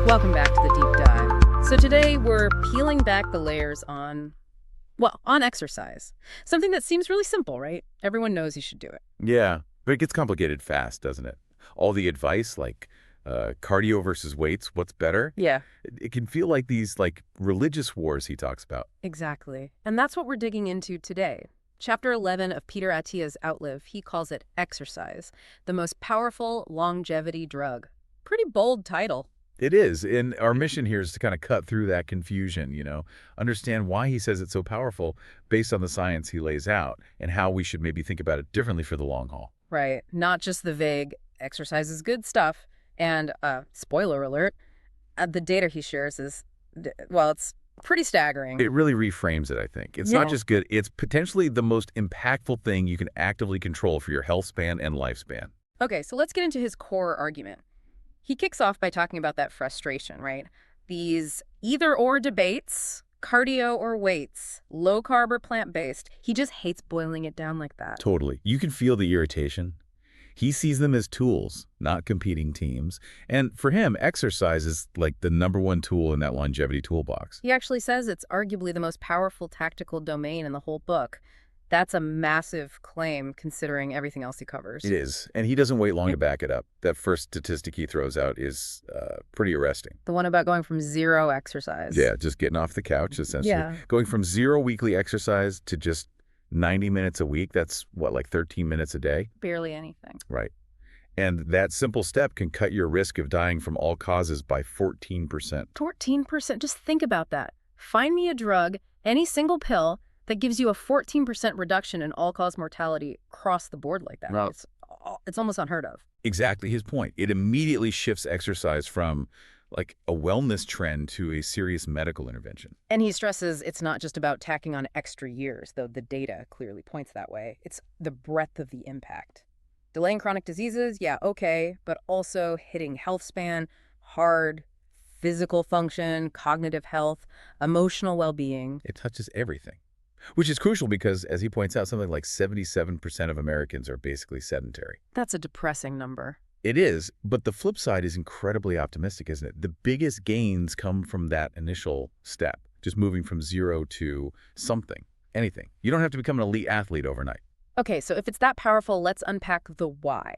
Welcome back to the deep dive. So today we're peeling back the layers on exercise. Something that seems really simple, right? Everyone knows you should do it. Yeah, but it gets complicated fast, doesn't it? All the advice, like cardio versus weights, what's better? Yeah, It can feel like these religious wars he talks about. exactly. And that's what we're digging into today. Chapter 11 of Peter Attia's Outlive, he calls it exercise, the most powerful longevity drug. Pretty bold title. It is, and our mission here is to kind of cut through that confusion, understand why he says it's so powerful based on the science he lays out, and how we should maybe think about it differently for the long haul. Right. Not just the vague, exercise is good stuff. And, spoiler alert, the data he shares is, it's pretty staggering. It really reframes it, I think. It's not just good, it's potentially the most impactful thing you can actively control for your health span and lifespan. Okay, so let's get into his core argument. He kicks off by talking about that frustration, right? These either-or debates, cardio or weights, low-carb or plant-based. He just hates boiling it down like that. Totally. You can feel the irritation. He sees them as tools, not competing teams. And for him, exercise is like the #1 tool in that longevity toolbox. He actually says it's arguably the most powerful tactical domain in the whole book. That's a massive claim considering everything else he covers. It is. And he doesn't wait long to back it up. That first statistic he throws out is pretty arresting. The one about going from zero exercise. Yeah, just getting off the couch, essentially. Yeah. Going from 0 weekly exercise to just 90 minutes a week. That's, 13 minutes a day? Barely anything. Right. And that simple step can cut your risk of dying from all causes by 14%. 14%? Just think about that. Find me a drug, any single pill, that gives you a 14% reduction in all-cause mortality across the board like that. Well, It's almost unheard of. Exactly his point. It immediately shifts exercise from a wellness trend to a serious medical intervention. And he stresses it's not just about tacking on extra years, though the data clearly points that way. It's the breadth of the impact. Delaying chronic diseases, yeah, okay, but also hitting health span, hard, physical function, cognitive health, emotional well-being. It touches everything. Which is crucial because, as he points out, something like 77% of Americans are basically sedentary. That's a depressing number. It is, but the flip side is incredibly optimistic, isn't it? The biggest gains come from that initial step, just moving from 0 to something, anything. You don't have to become an elite athlete overnight. Okay, so if it's that powerful, let's unpack the why,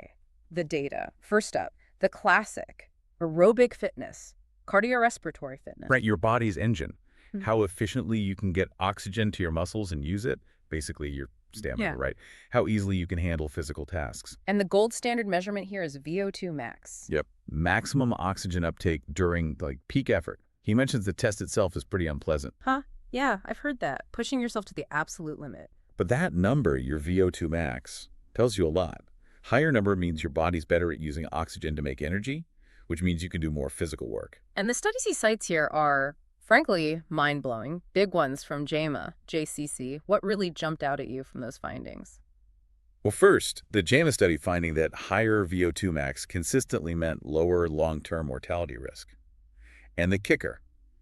the data. First up, the classic, aerobic fitness, cardiorespiratory fitness. Right, your body's engine. How efficiently you can get oxygen to your muscles and use it, basically your stamina, right? How easily you can handle physical tasks. And the gold standard measurement here is VO2 max. Yep. Maximum oxygen uptake during peak effort. He mentions the test itself is pretty unpleasant. Huh? Yeah, I've heard that. Pushing yourself to the absolute limit. But that number, your VO2 max, tells you a lot. Higher number means your body's better at using oxygen to make energy, which means you can do more physical work. And the studies he cites here are, frankly, mind-blowing. Big ones from JCC. What really jumped out at you from those findings? Well, first, the JAMA study finding that higher VO2 max consistently meant lower long-term mortality risk. And the kicker,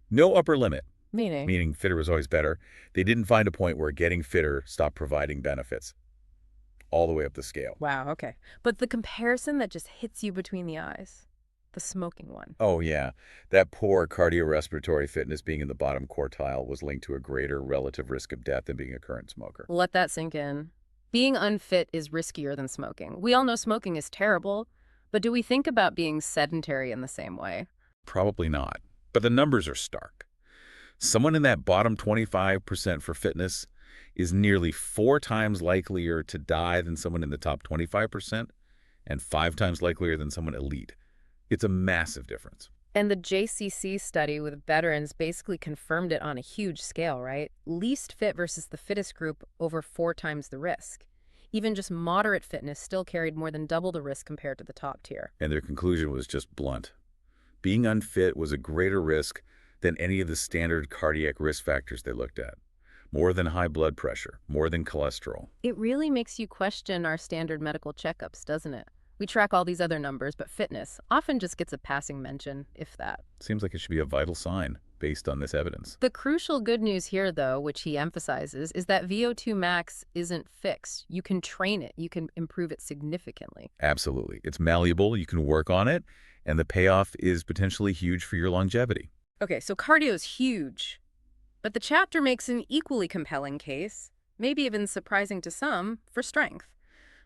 no upper limit. Meaning fitter was always better. They didn't find a point where getting fitter stopped providing benefits. All the way up the scale. Wow, okay. But the comparison that just hits you between the eyes. The smoking one. Oh, yeah. That poor cardiorespiratory fitness being in the bottom quartile was linked to a greater relative risk of death than being a current smoker. Let that sink in. Being unfit is riskier than smoking. We all know smoking is terrible, but do we think about being sedentary in the same way? Probably not. But the numbers are stark. Someone in that bottom 25% for fitness is nearly 4 times likelier to die than someone in the top 25% and 5 times likelier than someone elite. It's a massive difference. And the JCC study with veterans basically confirmed it on a huge scale, right? Least fit versus the fittest group over 4 times the risk. Even just moderate fitness still carried more than double the risk compared to the top tier. And their conclusion was just blunt. Being unfit was a greater risk than any of the standard cardiac risk factors they looked at. More than high blood pressure, more than cholesterol. It really makes you question our standard medical checkups, doesn't it? We track all these other numbers, but fitness often just gets a passing mention, if that. Seems like it should be a vital sign, based on this evidence. The crucial good news here, though, which he emphasizes, is that VO2 max isn't fixed. You can train it. You can improve it significantly. Absolutely. It's malleable, you can work on it, and the payoff is potentially huge for your longevity. Okay, so cardio is huge. But the chapter makes an equally compelling case, maybe even surprising to some, for strength.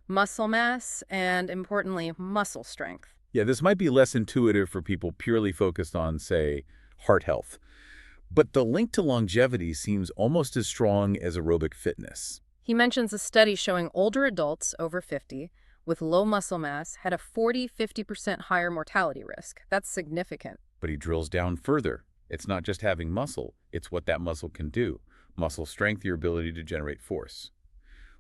Muscle mass and, importantly, muscle strength. Yeah, this might be less intuitive for people purely focused on, say, heart health. But the link to longevity seems almost as strong as aerobic fitness. He mentions a study showing older adults over 50 with low muscle mass had a 40–50% higher mortality risk. That's significant. But he drills down further. It's not just having muscle, it's what that muscle can do. Muscle strength, your ability to generate force.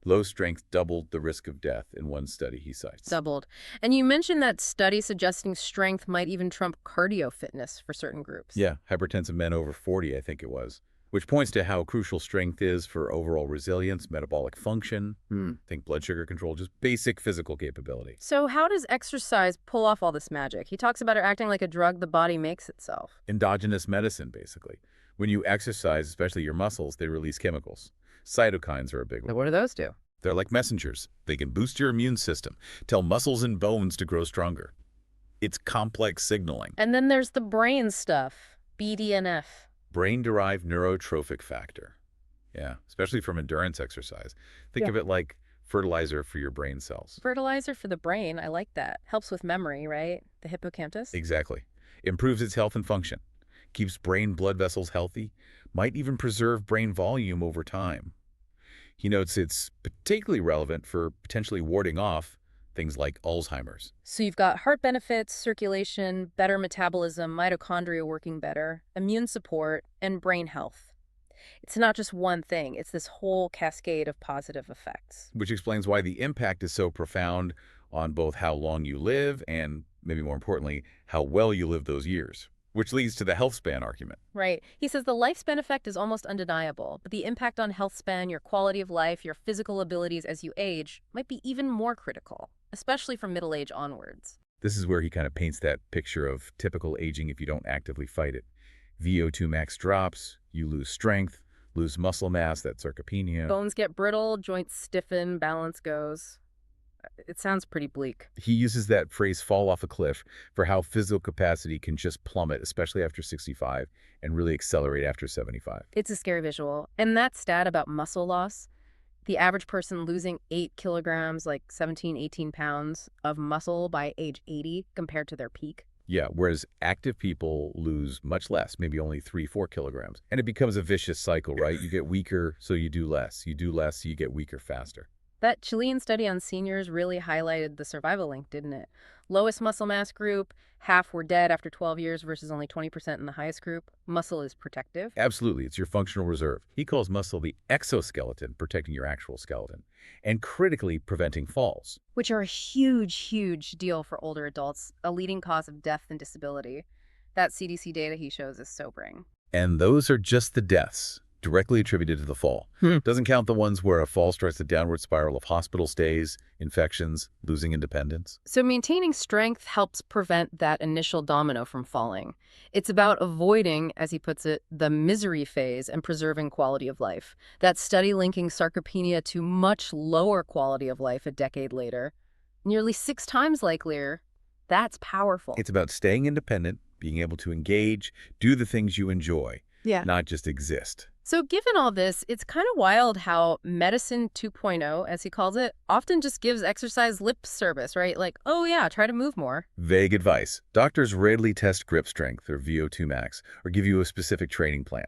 Low strength doubled the risk of death in one study he cites. Doubled. And you mentioned that study suggesting strength might even trump cardio fitness for certain groups. Yeah, hypertensive men over 40, I think it was, which points to how crucial strength is for overall resilience, metabolic function, think blood sugar control, just basic physical capability. So how does exercise pull off all this magic? He talks about it acting like a drug the body makes itself. Endogenous medicine, basically. When you exercise, especially your muscles, they release chemicals. Cytokines are a big one. What do those do? They're like messengers. They can boost your immune system, tell muscles and bones to grow stronger. It's complex signaling. And then there's the brain stuff, BDNF. Brain-derived neurotrophic factor. Yeah, especially from endurance exercise. Think of it like fertilizer for your brain cells. Fertilizer for the brain, I like that. Helps with memory, right? The hippocampus? Exactly. Improves its health and function. Keeps brain blood vessels healthy. Might even preserve brain volume over time. He notes it's particularly relevant for potentially warding off things like Alzheimer's. So you've got heart benefits, circulation, better metabolism, mitochondria working better, immune support, and brain health. It's not just one thing, it's this whole cascade of positive effects. Which explains why the impact is so profound on both how long you live and, maybe more importantly, how well you live those years. Which leads to the health span argument. Right. He says the lifespan effect is almost undeniable, but the impact on health span, your quality of life, your physical abilities as you age might be even more critical, especially from middle age onwards. This is where he kind of paints that picture of typical aging if you don't actively fight it. VO2 max drops, you lose strength, lose muscle mass, that sarcopenia. Bones get brittle, joints stiffen, balance goes. It sounds pretty bleak. He uses that phrase fall off a cliff for how physical capacity can just plummet, especially after 65, and really accelerate after 75. It's a scary visual. And that stat about muscle loss, the average person losing 8 kilograms, like 17, 18 pounds of muscle by age 80 compared to their peak. Yeah, whereas active people lose much less, maybe only 3–4 kilograms. And it becomes a vicious cycle, right? You get weaker, so you do less. You do less, so you get weaker faster. That Chilean study on seniors really highlighted the survival link, didn't it? Lowest muscle mass group, half were dead after 12 years versus only 20% in the highest group. Muscle is protective. Absolutely. It's your functional reserve. He calls muscle the exoskeleton, protecting your actual skeleton, and critically preventing falls. Which are a huge, huge deal for older adults, a leading cause of death and disability. That CDC data he shows is sobering. And those are just the deaths directly attributed to the fall. Doesn't count the ones where a fall starts a downward spiral of hospital stays, infections, losing independence. So maintaining strength helps prevent that initial domino from falling. It's about avoiding, as he puts it, the misery phase and preserving quality of life. That study linking sarcopenia to much lower quality of life a decade later, nearly 6 times likelier. That's powerful. It's about staying independent, being able to engage, do the things you enjoy, not just exist. So given all this, it's kind of wild how medicine 2.0, as he calls it, often just gives exercise lip service, right? Like, oh yeah, try to move more. Vague advice. Doctors rarely test grip strength or VO2 max or give you a specific training plan.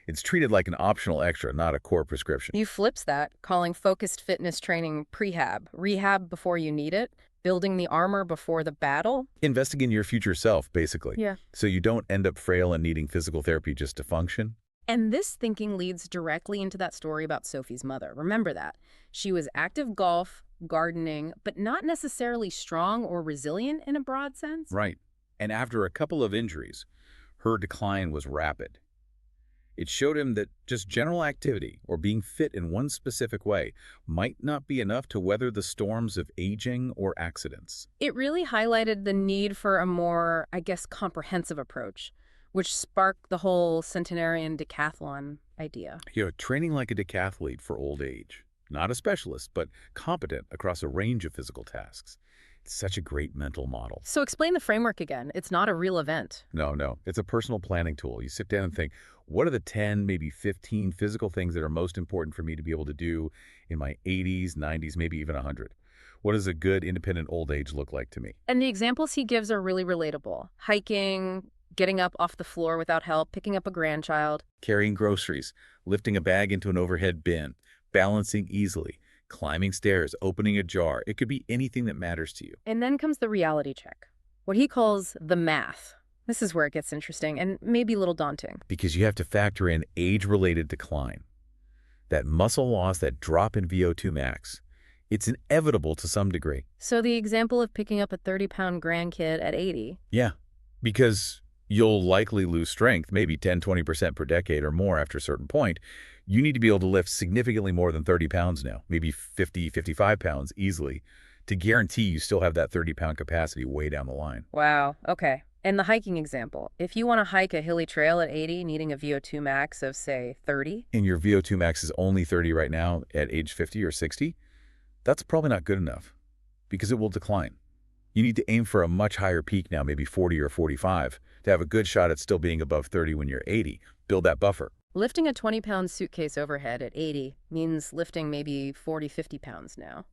It's treated like an optional extra, not a core prescription. He flips that, calling focused fitness training prehab, rehab before you need it, building the armor before the battle. Investing in your future self, basically. Yeah. So you don't end up frail and needing physical therapy just to function. And this thinking leads directly into that story about Sophie's mother. Remember that. She was active golf, gardening, but not necessarily strong or resilient in a broad sense. Right. And after a couple of injuries, her decline was rapid. It showed him that just general activity or being fit in one specific way might not be enough to weather the storms of aging or accidents. It really highlighted the need for a more, I guess, comprehensive approach. which sparked the whole centenarian decathlon idea. Training like a decathlete for old age. Not a specialist, but competent across a range of physical tasks. It's such a great mental model. So explain the framework again. It's not a real event. No. It's a personal planning tool. You sit down and think, what are the 10, maybe 15 physical things that are most important for me to be able to do in my 80s, 90s, maybe even 100? What does a good independent old age look like to me? And the examples he gives are really relatable. Hiking, getting up off the floor without help, picking up a grandchild. Carrying groceries, lifting a bag into an overhead bin, balancing easily, climbing stairs, opening a jar. It could be anything that matters to you. And then comes the reality check, what he calls the math. This is where it gets interesting and maybe a little daunting. Because you have to factor in age-related decline. That muscle loss, that drop in VO2 max. It's inevitable to some degree. So the example of picking up a 30-pound grandkid at 80. Yeah, because you'll likely lose strength, maybe 10–20% per decade or more after a certain point. You need to be able to lift significantly more than 30 pounds now, maybe 50–55 pounds easily, to guarantee you still have that 30-pound capacity way down the line. Wow, okay. And the hiking example, if you want to hike a hilly trail at 80, needing a VO2 max of, say, 30? And your VO2 max is only 30 right now at age 50 or 60? That's probably not good enough, because it will decline. You need to aim for a much higher peak now, maybe 40 or 45, to have a good shot at still being above 30 when you're 80. Build that buffer. Lifting a 20-pound suitcase overhead at 80 means lifting maybe 40–50 pounds now.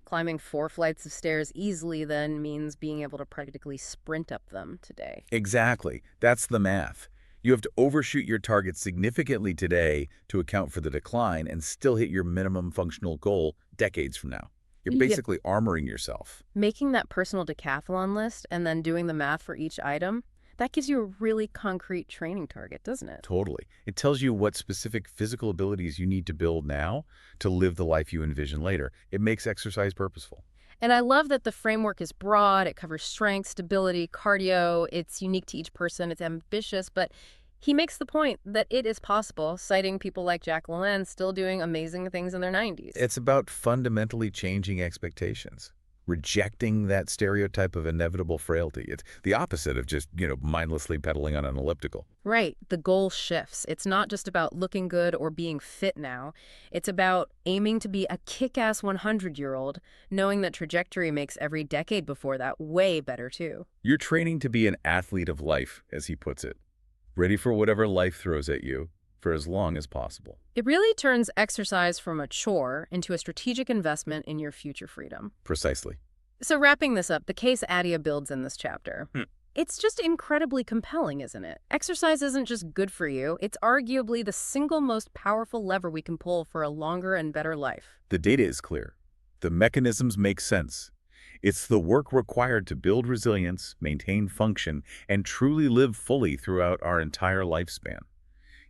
Climbing 4 flights of stairs easily then means being able to practically sprint up them today. Exactly. That's the math. You have to overshoot your target significantly today to account for the decline and still hit your minimum functional goal decades from now. You're basically armoring yourself. Making that personal decathlon list and then doing the math for each item, that gives you a really concrete training target, doesn't it? Totally. It tells you what specific physical abilities you need to build now to live the life you envision later. It makes exercise purposeful. And I love that the framework is broad. It covers strength, stability, cardio. It's unique to each person. It's ambitious, but he makes the point that it is possible, citing people like Jack LaLanne still doing amazing things in their 90s. It's about fundamentally changing expectations, rejecting that stereotype of inevitable frailty. It's the opposite of just, mindlessly pedaling on an elliptical. Right. The goal shifts. It's not just about looking good or being fit now. It's about aiming to be a kick-ass 100-year-old, knowing that trajectory makes every decade before that way better, too. You're training to be an athlete of life, as he puts it, ready for whatever life throws at you for as long as possible. It really turns exercise from a chore into a strategic investment in your future freedom. Precisely. So wrapping this up, the case Attia builds in this chapter, it's just incredibly compelling, isn't it? Exercise isn't just good for you. It's arguably the single most powerful lever we can pull for a longer and better life. The data is clear. The mechanisms make sense. It's the work required to build resilience, maintain function, and truly live fully throughout our entire lifespan.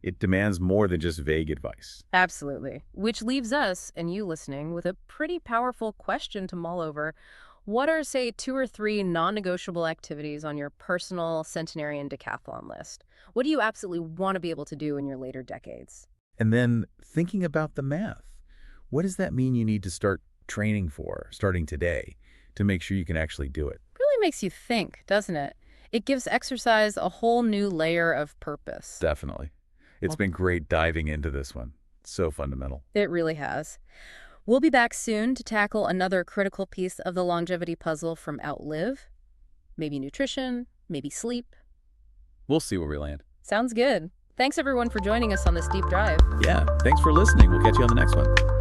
It demands more than just vague advice. Absolutely. Which leaves us, and you listening, with a pretty powerful question to mull over. What are, say, 2 or 3 non-negotiable activities on your personal centenarian decathlon list? What do you absolutely want to be able to do in your later decades? And then thinking about the math. What does that mean you need to start training for, starting today, to make sure you can actually do it? Really makes you think, doesn't it? It gives exercise a whole new layer of purpose. Definitely. It's been great diving into this one. So fundamental. It really has. We'll be back soon to tackle another critical piece of the longevity puzzle from Outlive. Maybe nutrition, maybe sleep. We'll see where we land. Sounds good. Thanks everyone for joining us on this deep dive. Yeah, thanks for listening. We'll catch you on the next one.